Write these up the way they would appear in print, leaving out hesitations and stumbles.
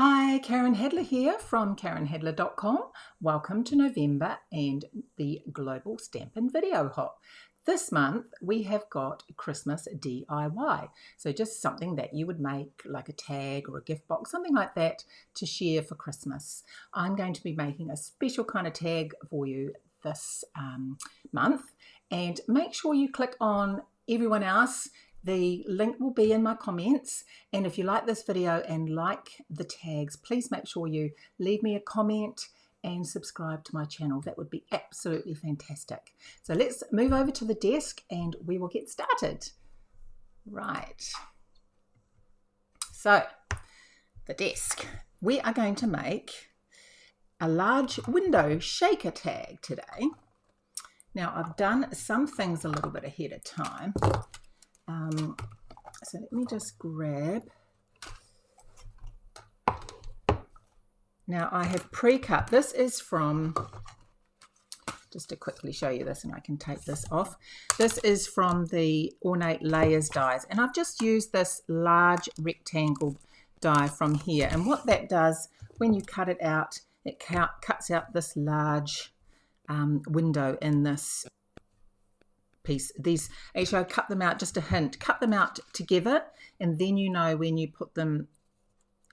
Hi, Karen Hadler here from karenhadler.com. Welcome to November and the Global Stampin' Video Hop. This month we have got Christmas DIY. So just something that you would make like a tag or a gift box, something like that to share for Christmas. I'm going to be making a special kind of tag for you this month, and make sure you click on everyone else. The link will be in my comments, and if you like this video and like the tags, please make sure you leave me a comment and subscribe to my channel. That would be absolutely fantastic. So let's move over to the desk and we will get started. Right, so the desk. We are going to make a large window shaker tag today. Now I've done some things a little bit ahead of time. So let me just grab. Now I have pre-cut. This is from, just to quickly show you this, and I can take this off. This is from the Ornate Layers dies, and I've just used this large rectangle die from here. And what that does, when you cut it out, it cuts out this large window in this piece. These, actually I cut them out, just a hint, cut them out together, and then you know when you put them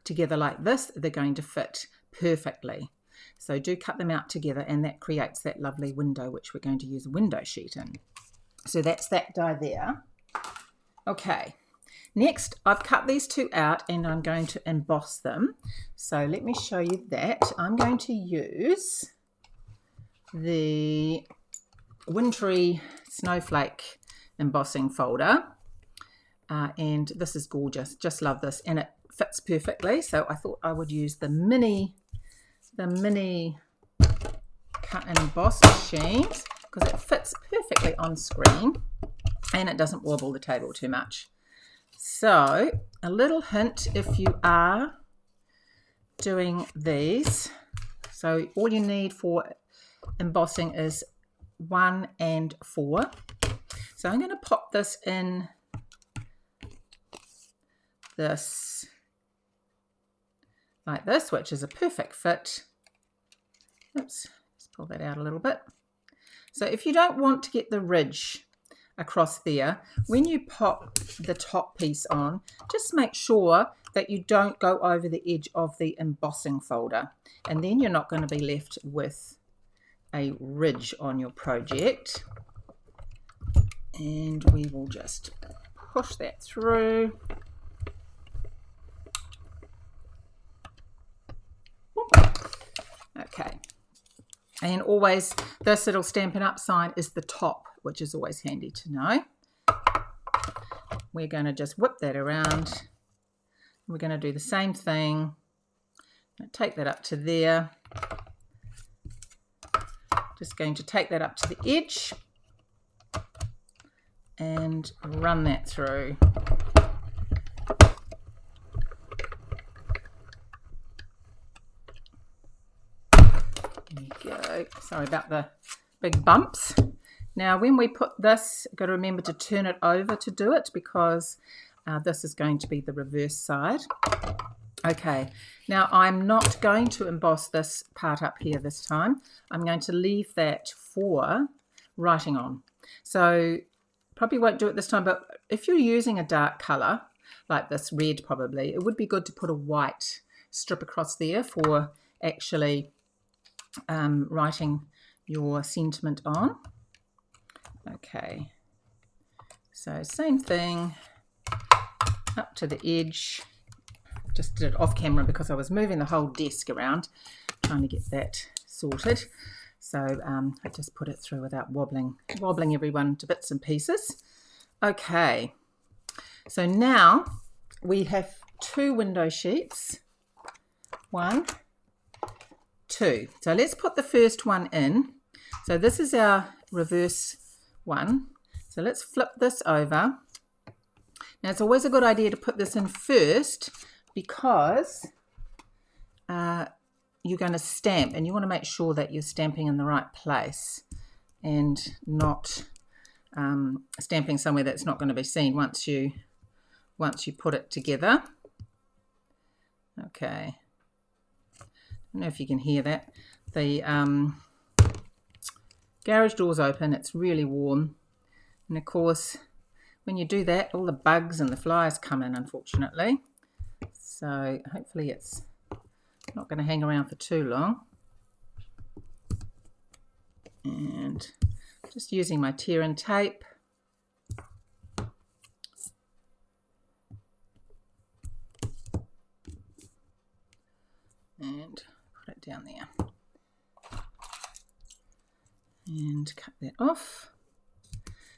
together like this, they're going to fit perfectly. So do cut them out together, and that creates that lovely window which we're going to use a window sheet in. So that's that die there. Okay, next I've cut these two out and I'm going to emboss them. So let me show you that. I'm going to use the Wintry Snowflake embossing folder, and this is gorgeous. Just love this, and it fits perfectly. So I thought I would use the mini cut and emboss machines because it fits perfectly on screen and it doesn't wobble the table too much. So a little hint if you are doing these. So all you need for embossing is 1 and 4. So I'm going to pop this in this like this, which is a perfect fit. Oops, let's pull that out a little bit. So if you don't want to get the ridge across there, when you pop the top piece on, just make sure that you don't go over the edge of the embossing folder, and then you're not going to be left with a ridge on your project. And we will just push that through. Okay, and always this little Stampin' Up sign is the top, which is always handy to know. We're going to just whip that around. We're going to do the same thing. Take that up to there. Just going to take that up to the edge and run that through. There you go. Sorry about the big bumps. Now when we put this, you've got to remember to turn it over to do it, because this is going to be the reverse side. Okay, now I'm not going to emboss this part up here this time. I'm going to leave that for writing on. So probably won't do it this time, but if you're using a dark colour, like this red probably, it would be good to put a white strip across there for actually writing your sentiment on. Okay, so same thing, up to the edge. Just did it off camera because I was moving the whole desk around trying to get that sorted. So I just put it through without wobbling everyone to bits and pieces. Okay, so now we have 2 window sheets. 1, 2. So let's put the first one in. So this is our reverse one. So let's flip this over. Now it's always a good idea to put this in first, because you're going to stamp, and you want to make sure that you're stamping in the right place and not stamping somewhere that's not going to be seen once you put it together. Okay, don't know if you can hear that. The garage door's open, it's really warm, and of course when you do that all the bugs and the flies come in, unfortunately. So hopefully it's not going to hang around for too long. And just using my tear and tape. And put it down there. And cut that off.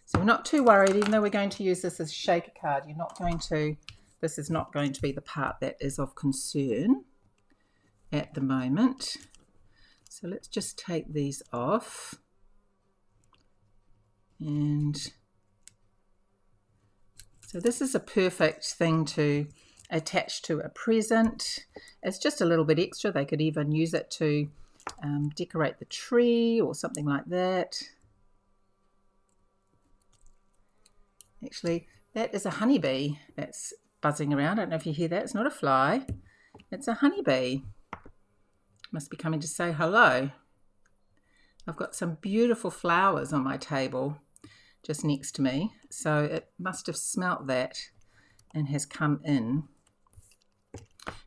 So we're not too worried, even though we're going to use this as shaker card. This is not going to be the part that is of concern at the moment. So let's just take these off. And so this is a perfect thing to attach to a present. It's just a little bit extra. They could even use it to decorate the tree or something like that. Actually, that is a honeybee that's buzzing around. I don't know if you hear that. It's not a fly. It's a honeybee. Must be coming to say hello. I've got some beautiful flowers on my table just next to me. So it must have smelt that and has come in.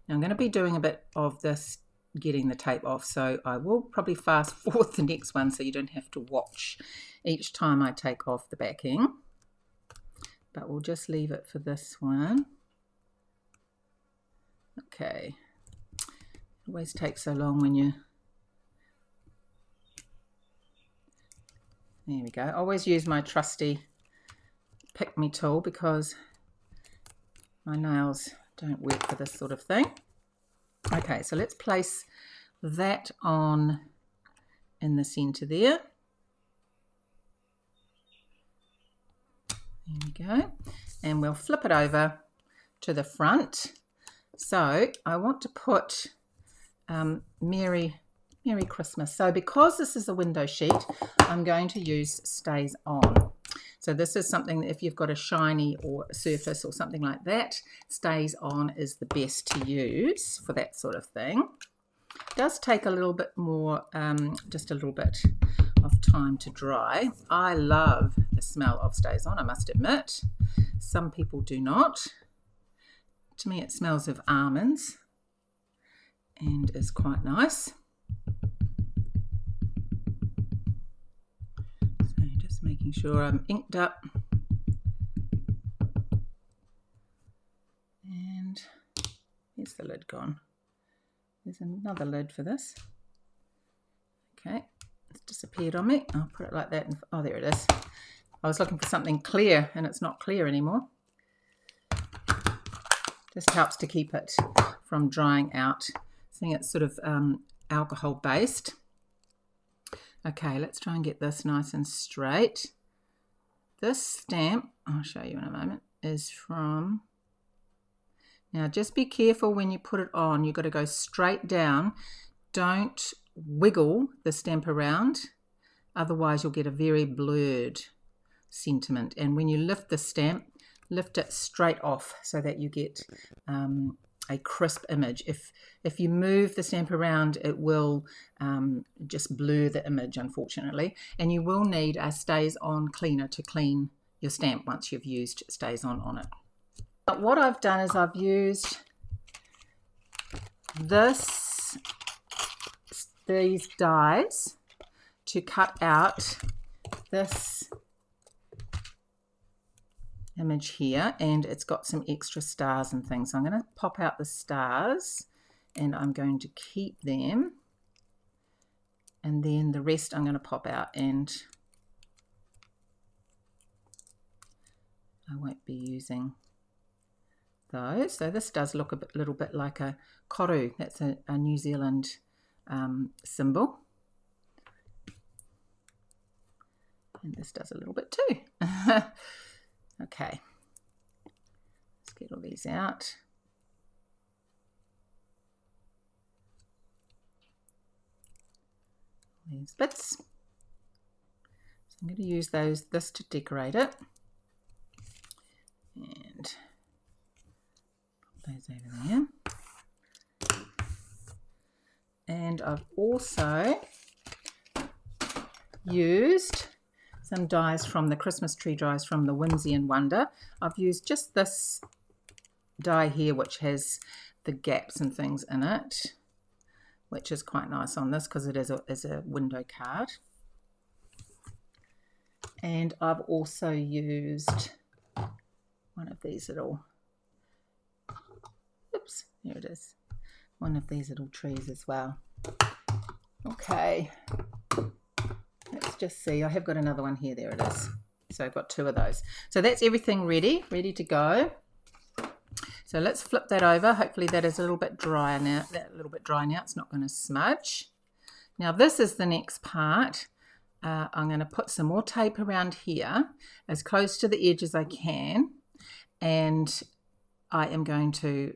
Now I'm going to be doing a bit of this getting the tape off, so I will probably fast forward the next one so you don't have to watch each time I take off the backing. But we'll just leave it for this one. Okay. It always takes so long when you... There we go. I always use my trusty pick me tool because my nails don't work for this sort of thing. Okay, so let's place that on in the center there. There we go. And we'll flip it over to the front. So I want to put Merry Christmas. So because this is a window sheet, I'm going to use Stays On. So this is something that if you've got a shiny or a surface or something like that, Stays On is the best to use for that sort of thing. It does take a little bit more, just a little bit of time to dry. I love the smell of Stays On, I must admit. Some people do not. To me it smells of almonds and is quite nice. So just making sure I'm inked up. And here's the lid gone. There's another lid for this. Okay, it's disappeared on me. I'll put it like that. And, oh, there it is. I was looking for something clear and it's not clear anymore. Just helps to keep it from drying out. I think it's sort of alcohol based. Okay, let's try and get this nice and straight. This stamp, I'll show you in a moment, is from... Now just be careful when you put it on. You've got to go straight down. Don't wiggle the stamp around. Otherwise you'll get a very blurred sentiment. And when you lift the stamp, lift it straight off so that you get a crisp image. If you move the stamp around, it will just blur the image, unfortunately. And you will need a Stays On cleaner to clean your stamp once you've used Stays On it. But what I've done is I've used these dies to cut out this image here, and it's got some extra stars and things. So I'm going to pop out the stars and I'm going to keep them, and then the rest I'm going to pop out, and I won't be using those. So this does look a little bit like a koru. That's a New Zealand symbol, and this does a little bit too. Okay, let's get all these out. These bits. So I'm going to use this to decorate it, and put those over there. And I've also used some dies from the Christmas tree dies from the Whimsy and Wonder. I've used just this die here, which has the gaps and things in it, which is quite nice on this because it is a window card. And I've also used one of these little, oops, here it is, one of these little trees as well. Okay, let's just see. I have got another one here. There it is. So I've got two of those. So that's everything ready to go. So let's flip that over. Hopefully that is a little bit drier now. It's not going to smudge. Now this is the next part. I'm going to put some more tape around here as close to the edge as I can, and I am going to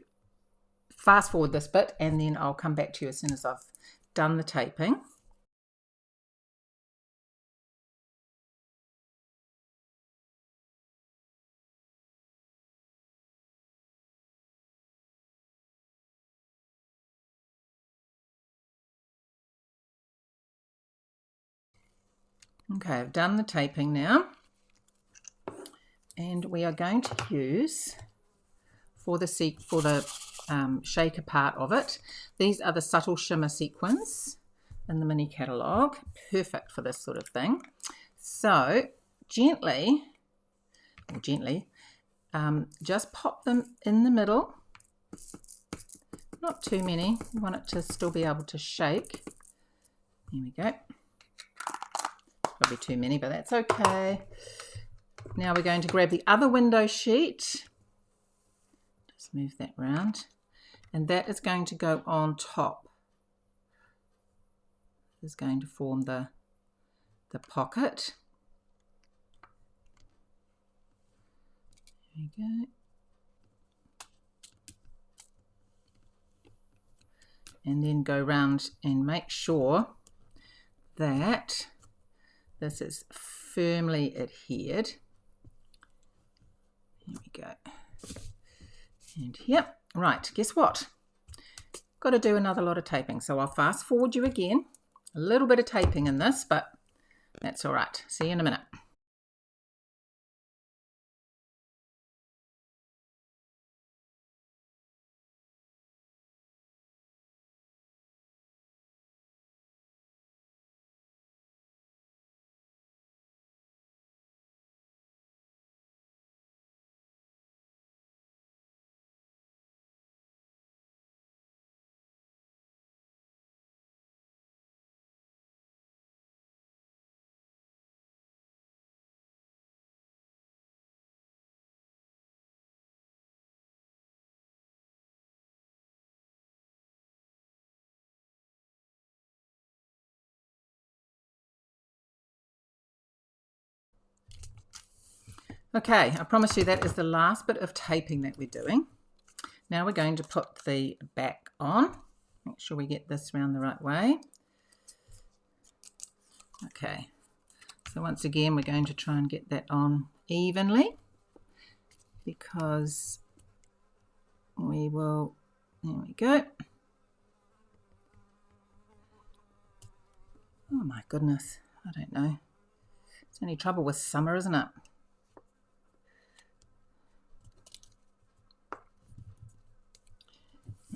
fast forward this bit and then I'll come back to you as soon as I've done the taping. Okay, I've done the taping now, and we are going to use for the shaker part of it. These are the subtle shimmer sequins in the mini catalogue, perfect for this sort of thing. So gently, just pop them in the middle. Not too many. You want it to still be able to shake. Here we go. Probably too many, but that's okay. Now we're going to grab the other window sheet. Just move that round. And that is going to go on top. This is going to form the pocket. There we go. And then go round and make sure that this is firmly adhered. Here we go. And here, right, guess what? Got to do another lot of taping, so I'll fast forward you again. A little bit of taping in this, but that's all right. See you in a minute. Okay, I promise you that is the last bit of taping that we're doing. Now we're going to put the back on. Make sure we get this round the right way. Okay, so once again we're going to try and get that on evenly, because we will, there we go. Oh my goodness, I don't know. It's only trouble with summer, isn't it?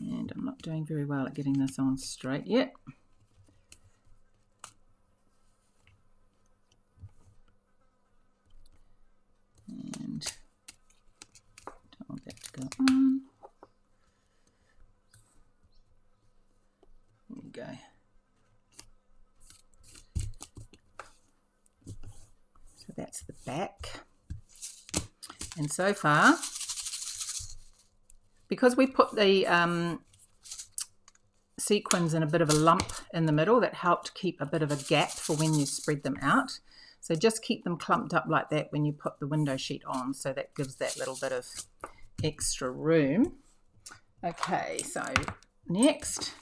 And I'm not doing very well at getting this on straight yet. And don't want that to go on. There we go. So that's the back. And so far, because we put the sequins in a bit of a lump in the middle, that helped keep a bit of a gap for when you spread them out. So just keep them clumped up like that when you put the window sheet on, so that gives that little bit of extra room. Okay, so next,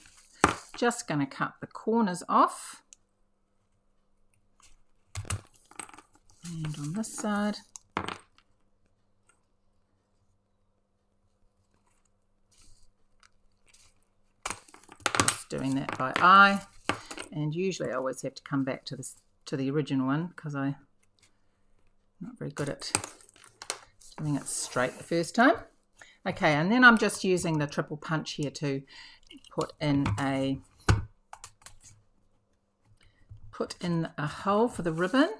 just going to cut the corners off. And on this side. just doing that by eye, and usually I always have to come back to the original one because I'm not very good at doing it straight the first time. Okay, and then I'm just using the triple punch here to put in a hole for the ribbon.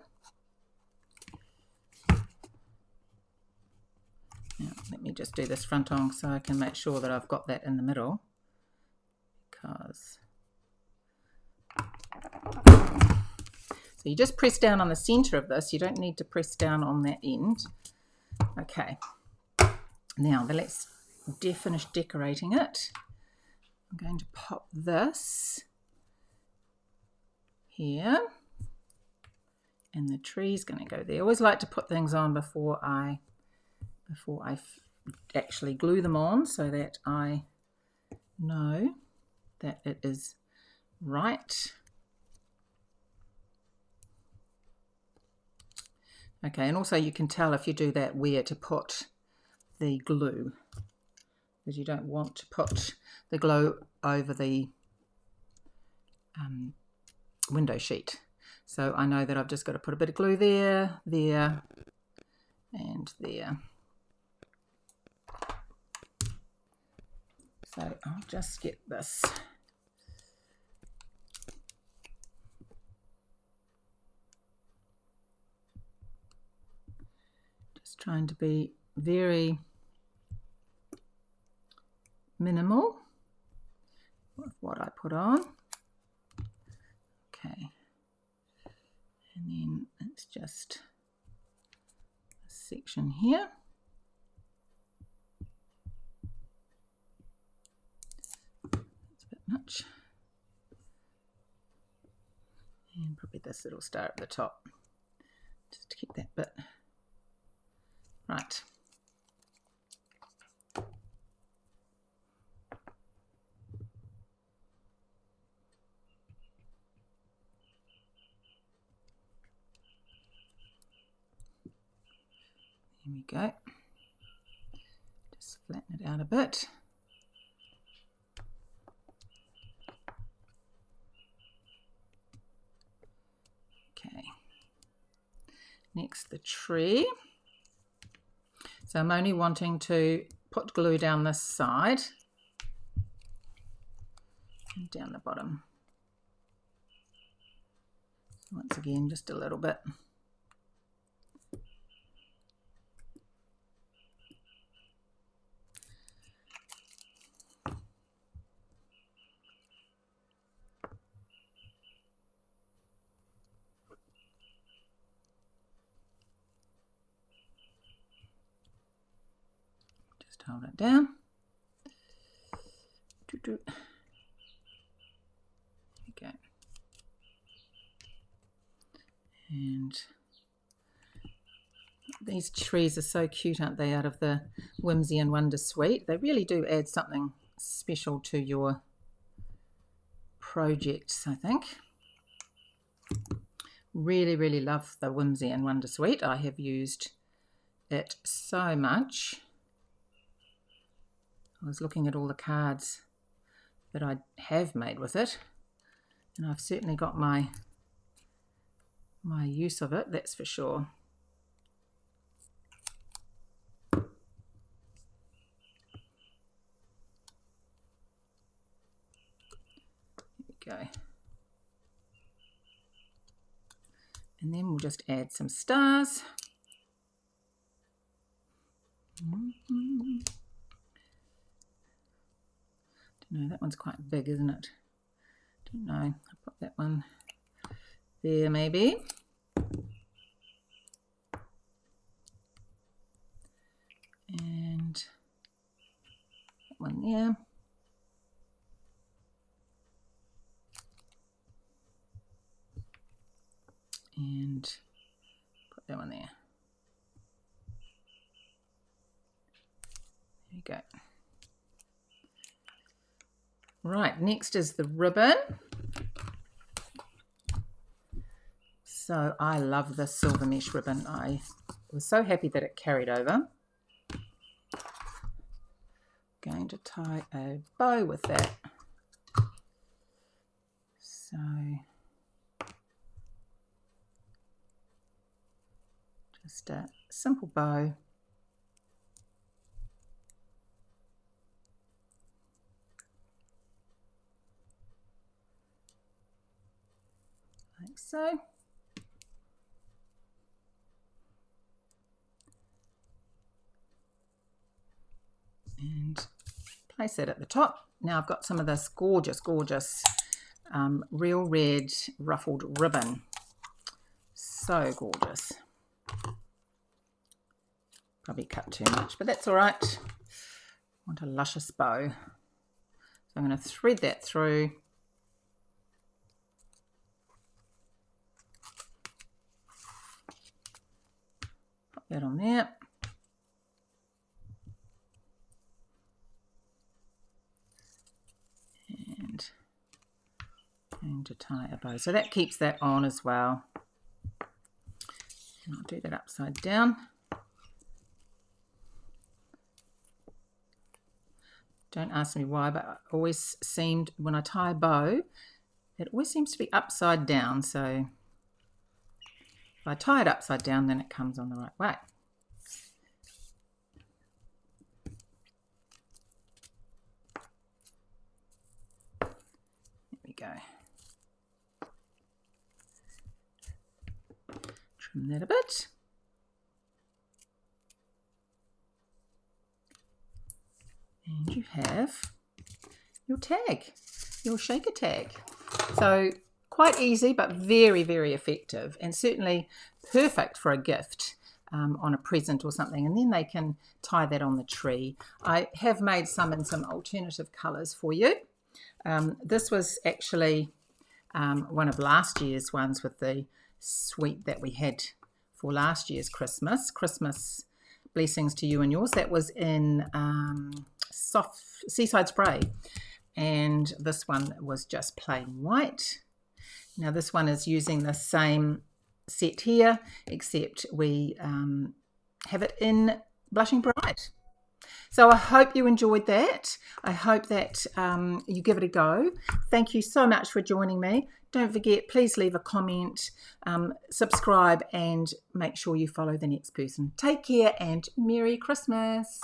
Now, let me just do this front on so I can make sure that I've got that in the middle, because so you just press down on the center of this. You don't need to press down on that end. Okay, now let's finish decorating it. I'm going to pop this here, and the tree's going to go there. I always like to put things on before I actually glue them on, so that I know that it is right. Okay, and also you can tell if you do that where to put the glue, because you don't want to put the glue over the window sheet. So I know that I've just got to put a bit of glue there, there, and there. So I'll just get this. Just trying to be very minimal with what I put on. Okay. And then it's just a section here. Much, and probably this little star at the top, just to keep that bit right. There we go. Just flatten it out a bit. Okay, next the tree. So I'm only wanting to put glue down this side and down the bottom. Once again, just a little bit. Hold it down. There we go. And these trees are so cute, aren't they, out of the Whimsy and Wonder suite. They really do add something special to your projects, I think. Really, really love the Whimsy and Wonder suite. I have used it so much. I was looking at all the cards that I have made with it, and I've certainly got my use of it, that's for sure. There we go. And then we'll just add some stars. No, that one's quite big, isn't it? Don't know. I'll put that one there maybe. And that one there. And put that one there. There you go. Right, next is the ribbon. So I love this silver mesh ribbon. I was so happy that it carried over. Going to tie a bow with that. Just a simple bow. Like so. And place that at the top. Now I've got some of this gorgeous, gorgeous real red ruffled ribbon. So gorgeous. Probably cut too much, but that's all right. I want a luscious bow. So I'm going to thread that through. Put that on there. And going to tie a bow. So that keeps that on as well. And I'll do that upside down. Don't ask me why, but it always seemed when I tie a bow, it always seems to be upside down. So if I tie it upside down, then it comes on the right way. There we go. Trim that a bit. And you have your tag, your shaker tag. So quite easy, but very, very effective, and certainly perfect for a gift on a present or something. And then they can tie that on the tree. I have made some in some alternative colours for you. This was actually one of last year's ones with the suite that we had for last year's Christmas. Christmas blessings to you and yours. That was in soft Seaside Spray, and this one was just plain white. Now this one is using the same set here, except we have it in Blushing Bright. So I hope you enjoyed that. I hope that you give it a go. Thank you so much for joining me. Don't forget, please leave a comment, subscribe, and make sure you follow the next person. Take care and Merry Christmas.